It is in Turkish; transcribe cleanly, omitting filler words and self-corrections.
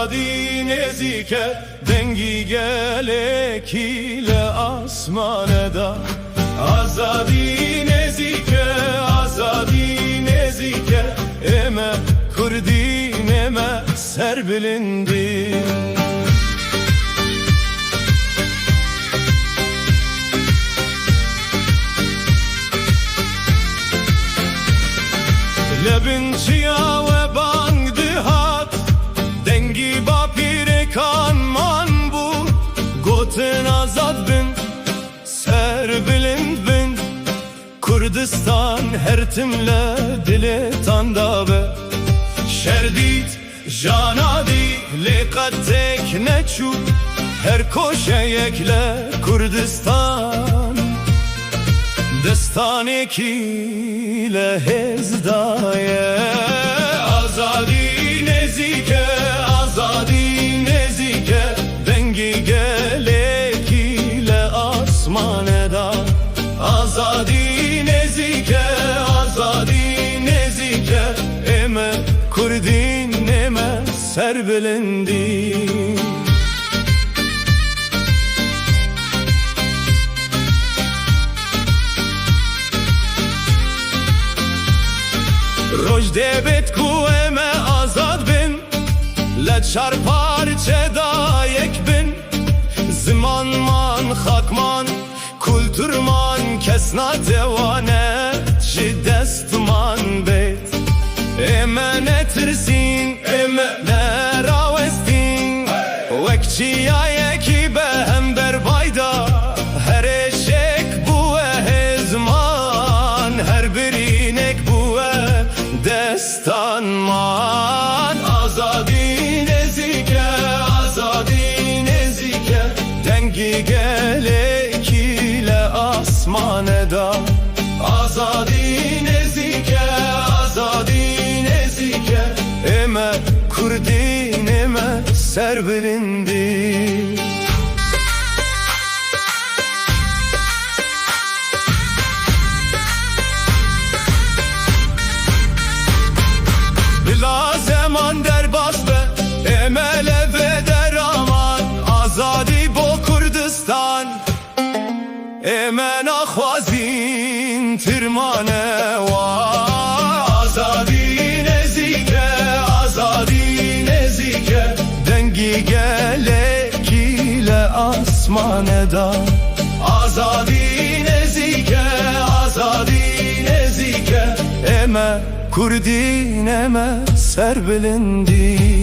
Azadi nezike dengi gelek ile asmaneda. Azadi nezike, azadi nezike, eme kurdin eme serbilindi. Lebin çiya ve bang dihat dengi bapire kanman bu. Goten azad bin serbilind bin. Kurdistan her timle dili tandabe. Şerdit janadi liqatek neçu. Her koşeyekle Kurdistan destanekiyle hezdaye. Azadi nezike, azadi nezike, dengi gelek ile asmaneda. Azadi nezike, azadi nezike, eme kurdin eme serbilindi. Roj debet ku eme azad bin, le çar parçe dayek bin. Ziman man, hakman, kulturman, kesna devane, çi destman beyt. Eme ne tirsin, eme ne ravestin, vekçi yayeki behem berbayda. Her eşek bu hezman, her birinek bu destanman. Azadi nezike, azadi nezike, dengi gelek ile asmaneda. Azadi nezike, azadi nezike, eme kurdin eme serbilindi. Bila zaman derbas be emele ve deraman. Azadi bo Kurdistan emen akhwazin tirmane wa. Azadi nezike, azadi nezike, dengi gelek ile asmaneda. Azadi nezike, azadi nezike, eme kurdin eme serbilindi.